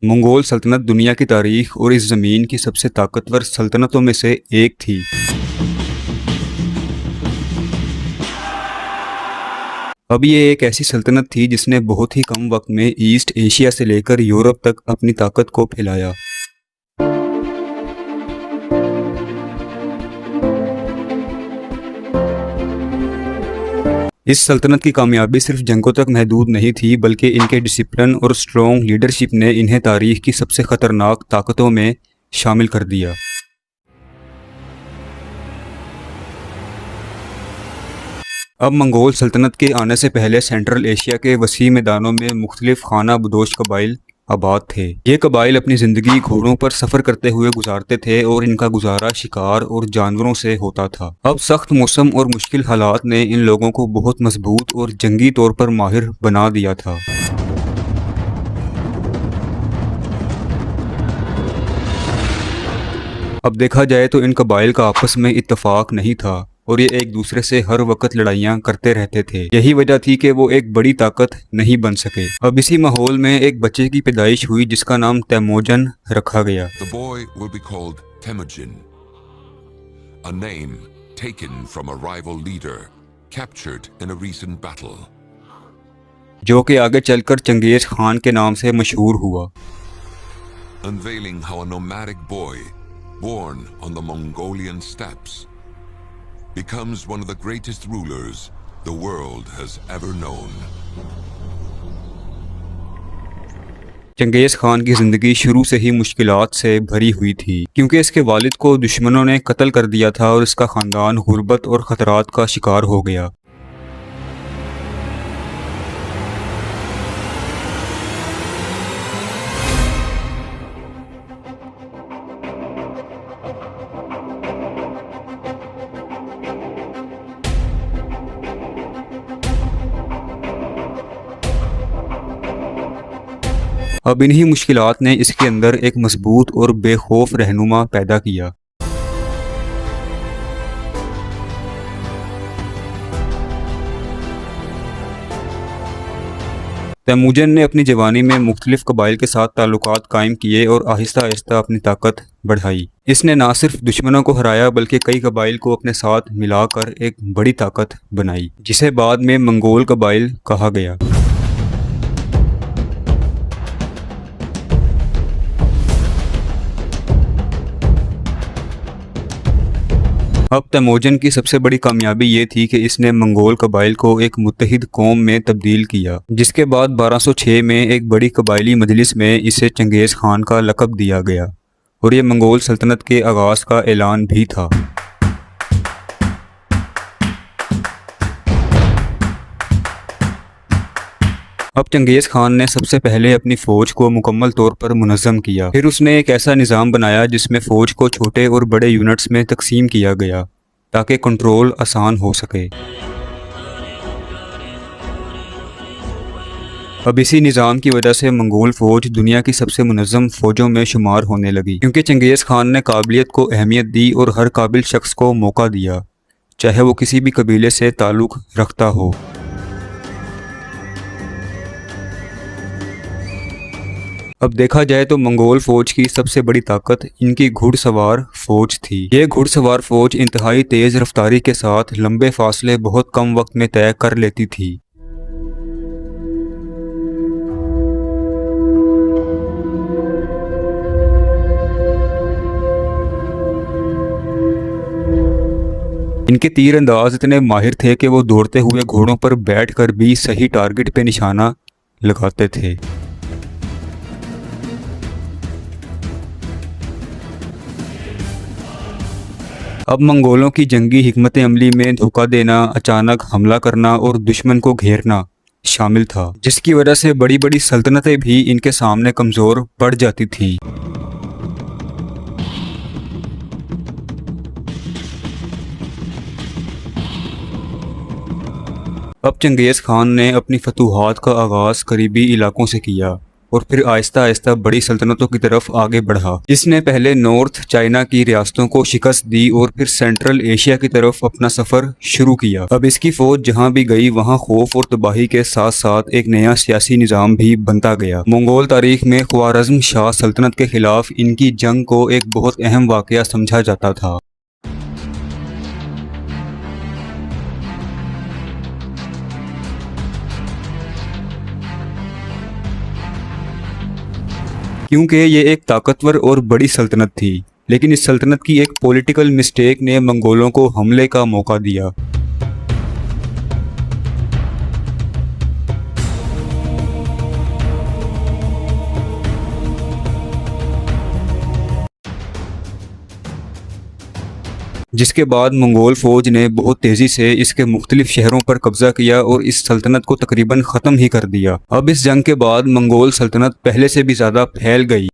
Mongol सल्तनत दुनिया की तारीख और इस ज़मीन की सबसे ताकतवर सल्तनतों में से एक थी। अब ये एक ऐसी सल्तनत थी जिसने बहुत ही कम वक्त में ईस्ट एशिया से लेकर यूरोप तक अपनी ताकत को फैलाया। इस सल्तनत की कामयाबी सिर्फ जंगों तक महदूद नहीं थी, बल्कि इनके डिसिप्लिन और स्ट्रॉन्ग लीडरशिप ने इन्हें तारीख की सबसे खतरनाक ताकतों में शामिल कर दिया। अब मंगोल सल्तनत के आने से पहले सेंट्रल एशिया के वसी मैदानों में मुख्तलिफ खाना बदोश कबाइल आबाद थे। ये कबाइल अपनी ज़िंदगी घोड़ों पर सफ़र करते हुए गुजारते थे और इनका गुजारा शिकार और जानवरों से होता था। अब सख्त मौसम और मुश्किल हालात ने इन लोगों को बहुत मजबूत और जंगी तौर पर माहिर बना दिया था। अब देखा जाए तो इन कबाइल का आपस में इत्तेफाक नहीं था और ये एक दूसरे से हर वक्त लड़ाइयाँ करते रहते थे। यही वजह थी कि वो एक बड़ी ताकत नहीं बन सके। अब इसी माहौल में एक बच्चे की पैदाइश हुई जिसका नाम तैमोजन रखा गया। The boy will be called Temujin, a name taken from a rival leader captured in a recent battle. जो कि आगे चलकर चंगेज खान के नाम से मशहूर हुआ। Unveiling how a nomadic boy born on the Mongolian steppes becomes one of the greatest rulers the world has ever known. Genghis Khan की जिंदगी शुरू से ही मुश्किलात से भरी हुई थी, क्योंकि इसके वालिद को दुश्मनों ने कत्ल कर दिया था और इसका खानदान गुर्बत और खतरात का शिकार हो गया। अब इन्हीं मुश्किलात ने इसके अंदर एक मजबूत और बेखौफ रहनुमा पैदा किया। तैमूजन ने अपनी जवानी में मुख्तलिफ कबाइल के साथ ताल्लुकात कायम किए और आहिस्ता आहिस्ता अपनी ताकत बढ़ाई। इसने न सिर्फ दुश्मनों को हराया बल्कि कई कबाइल को अपने साथ मिलाकर एक बड़ी ताकत बनाई, जिसे बाद में मंगोल कबाइल कहा गया। अब तैमूजन की सबसे बड़ी कामयाबी ये थी कि इसने मंगोल कबाइल को एक मुत्तहिद कौम में तब्दील किया, जिसके बाद 1206 में एक बड़ी कबाइली मजलिस में इसे चंगेज़ खान का लक़ब दिया गया और ये मंगोल सल्तनत के आगाज़ का ऐलान भी था। अब चंगेज़ खान ने सबसे पहले अपनी फ़ौज को मुकम्मल तौर पर मुनज़्ज़म किया। फिर उसने एक ऐसा निज़ाम बनाया जिसमें फ़ौज को छोटे और बड़े यूनिट्स में तकसीम किया गया ताकि कंट्रोल आसान हो सके। अब इसी निज़ाम की वजह से मंगोल फ़ौज दुनिया की सबसे मुनज़्ज़म फ़ौजों में शुमार होने लगी, क्योंकि चंगेज़ खान ने काबिलियत को अहमियत दी और हर काबिल शख्स को मौका दिया, चाहे वो किसी भी कबीले से ताल्लुक़ रखता हो। अब देखा जाए तो मंगोल फ़ौज की सबसे बड़ी ताकत इनकी घुड़सवार फ़ौज थी। ये घुड़सवार फ़ौज इंतहाई तेज़ रफ्तारी के साथ लंबे फासले बहुत कम वक्त में तय कर लेती थी। इनके तीर अंदाज इतने माहिर थे कि वो दौड़ते हुए घोड़ों पर बैठकर भी सही टारगेट पे निशाना लगाते थे। अब मंगोलों की जंगी हिकमत अमली में धोखा देना, अचानक हमला करना और दुश्मन को घेरना शामिल था, जिसकी वजह से बड़ी बड़ी सल्तनतें भी इनके सामने कमज़ोर पड़ जाती थी। अब चंगेज़ खान ने अपनी फतूहात का आगाज़ करीबी इलाकों से किया और फिर आहिस्ता आहिस्ता बड़ी सल्तनतों की तरफ आगे बढ़ा। इसने पहले नॉर्थ चाइना की रियासतों को शिकस्त दी और फिर सेंट्रल एशिया की तरफ अपना सफर शुरू किया। अब इसकी फौज जहां भी गई वहां खौफ और तबाही के साथ साथ एक नया सियासी निज़ाम भी बनता गया। मंगोल तारीख में ख्वारज़्म शाह सल्तनत के खिलाफ इनकी जंग को एक बहुत अहम वाक़या समझा जाता था। क्योंकि ये एक ताकतवर और बड़ी सल्तनत थी, लेकिन इस सल्तनत की एक पॉलिटिकल मिस्टेक ने मंगोलों को हमले का मौका दिया। जिसके बाद मंगोल फौज ने बहुत तेज़ी से इसके मुख्तलिफ शहरों पर कब्जा किया और इस सल्तनत को तकरीबन ख़त्म ही कर दिया। अब इस जंग के बाद मंगोल सल्तनत पहले से भी ज़्यादा फैल गई।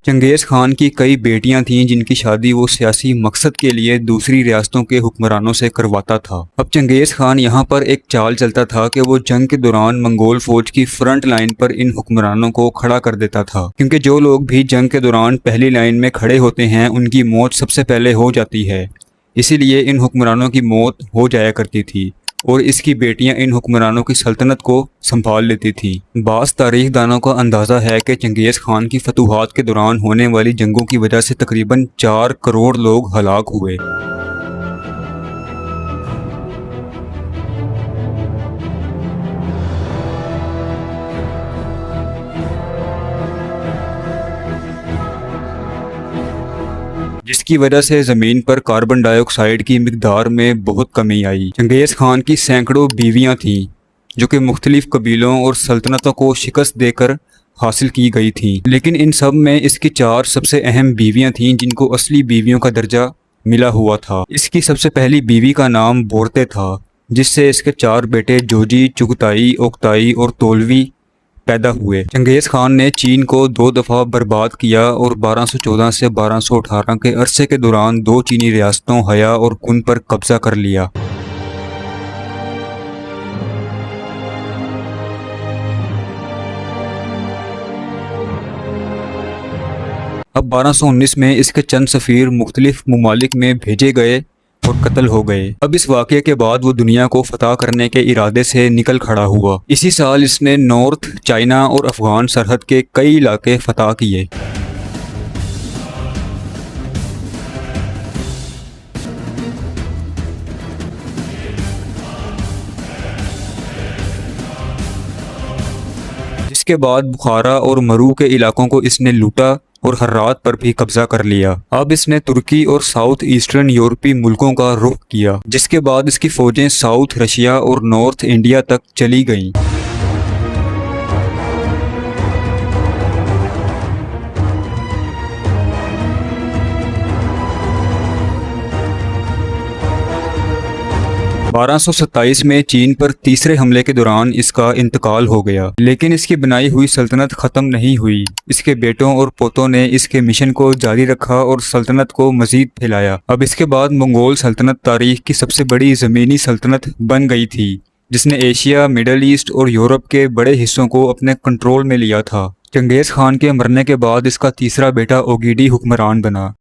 चंगेज़ खान की कई बेटियां थीं जिनकी शादी वो सियासी मकसद के लिए दूसरी रियासतों के हुक्मरानों से करवाता था। अब चंगेज़ खान यहाँ पर एक चाल चलता था कि वो जंग के दौरान मंगोल फौज की फ्रंट लाइन पर इन हुक्मरानों को खड़ा कर देता था, क्योंकि जो लोग भी जंग के दौरान पहली लाइन में खड़े होते हैं उनकी मौत सबसे पहले हो जाती है। इसीलिए इन हुक्मरानों की मौत हो जाया करती थी और इसकी बेटियां इन हुक्मरानों की सल्तनत को संभाल लेती थी। बास तारीख दानों का अंदाज़ा है कि चंगेज़ खान की फतूहात के दौरान होने वाली जंगों की वजह से तकरीबन 4 करोड़ लोग हलाक हुए। जिसकी वजह से ज़मीन पर कार्बन डाइऑक्साइड की मिकदार में बहुत कमी आई। चंगेज़ खान की सैकड़ों बीवियां थीं जो कि मुख्तलिफ कबीलों और सल्तनतों को शिकस्त देकर हासिल की गई थीं, लेकिन इन सब में इसकी 4 सबसे अहम बीवियां थीं जिनको असली बीवियों का दर्जा मिला हुआ था। इसकी सबसे पहली बीवी का नाम बोरते था, जिससे इसके 4 बेटे जोजी, चुगताई, ओक्ताई और तोलवी पैदा हुए। चंगेज़ खान ने चीन को 2 दफ़ा बर्बाद किया और 1214 से 1218 के अरसे के दौरान 2 चीनी रियासतों हया और कुन पर कब्जा कर लिया। अब 1219 में इसके चंद सफ़ीर मुख्तलिफ ममालिक में भेजे गए और कत्ल हो गए। अब इस वाक़े के बाद वो दुनिया को फतह करने के इरादे से निकल खड़ा हुआ। इसी साल इसने नॉर्थ चाइना और अफ़गान सरहद के कई इलाके फतह किए। जिसके बाद बुखारा और मरू के इलाकों को इसने लूटा और हर्रात पर भी कब्जा कर लिया। अब इसने तुर्की और साउथ ईस्टर्न यूरोपीय मुल्कों का रुख किया, जिसके बाद इसकी फौजें साउथ रशिया और नॉर्थ इंडिया तक चली गईं। बारह सौ 27 में चीन पर तीसरे हमले के दौरान इसका इंतकाल हो गया, लेकिन इसकी बनाई हुई सल्तनत ख़त्म नहीं हुई। इसके बेटों और पोतों ने इसके मिशन को जारी रखा और सल्तनत को मज़ीद फैलाया। अब इसके बाद मंगोल सल्तनत तारीख की सबसे बड़ी ज़मीनी सल्तनत बन गई थी, जिसने एशिया, मिडल ईस्ट और यूरोप के बड़े हिस्सों को अपने कंट्रोल में लिया था। चंगेज़ खान के मरने के बाद इसका तीसरा बेटा ओगिडी हुक्मरान बना।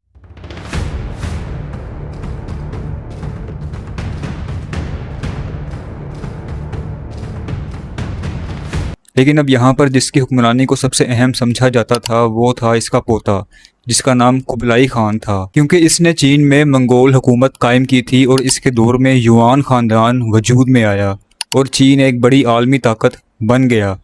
लेकिन अब यहाँ पर जिसकी हुक्मरानी को सबसे अहम समझा जाता था वो था इसका पोता, जिसका नाम कुबलाई खान था, क्योंकि इसने चीन में मंगोल हुकूमत कायम की थी और इसके दौर में युआन ख़ानदान वजूद में आया और चीन एक बड़ी आलमी ताकत बन गया।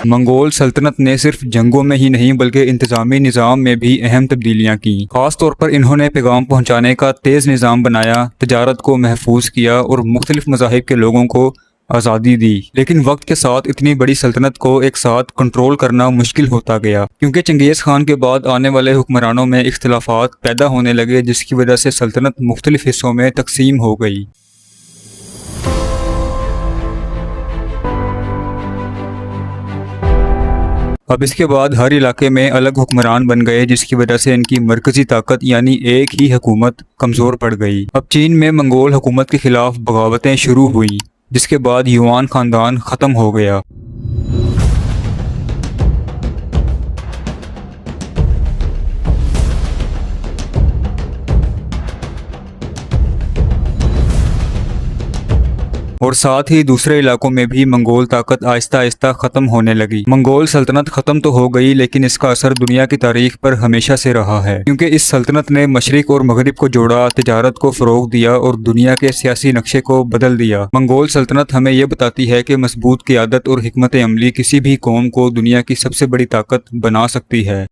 मंगोल सल्तनत ने सिर्फ जंगों में ही नहीं बल्कि इंतज़ामी निज़ाम में भी अहम तब्दीलियाँ की। ख़ास तौर पर इन्होंने पैगाम पहुँचाने का तेज़ निज़ाम बनाया, तजारत को महफूज किया और मुख्तलिफ मज़ाहिब के लोगों को आज़ादी दी। लेकिन वक्त के साथ इतनी बड़ी सल्तनत को एक साथ कंट्रोल करना मुश्किल होता गया, क्योंकि चंगेज़ खान के बाद आने वाले हुक्मरानों में इख्तिलाफात पैदा होने लगे, जिसकी वजह से सल्तनत मुख्तलिफ हिस्सों में तकसीम हो गई। अब इसके बाद हर इलाके में अलग हुक्मरान बन गए, जिसकी वजह से इनकी मरकजी ताकत यानी एक ही हुकूमत कमज़ोर पड़ गई। अब चीन में मंगोल हुकूमत के खिलाफ बगावतें शुरू हुई, जिसके बाद युआन ख़ानदान ख़त्म हो गया। और साथ ही दूसरे इलाकों में भी मंगोल ताकत आहिस्ता आहिस्ता ख़त्म होने लगी। मंगोल सल्तनत ख़त्म तो हो गई, लेकिन इसका असर दुनिया की तारीख पर हमेशा से रहा है, क्योंकि इस सल्तनत ने मशरिक और मगरिब को जोड़ा, तिजारत को फ़रोग़ दिया और दुनिया के सियासी नक्शे को बदल दिया। मंगोल सल्तनत हमें यह बताती है कि मजबूत क़ियादत और हिकमत अमली किसी भी कौम को दुनिया की सबसे बड़ी ताकत बना सकती है।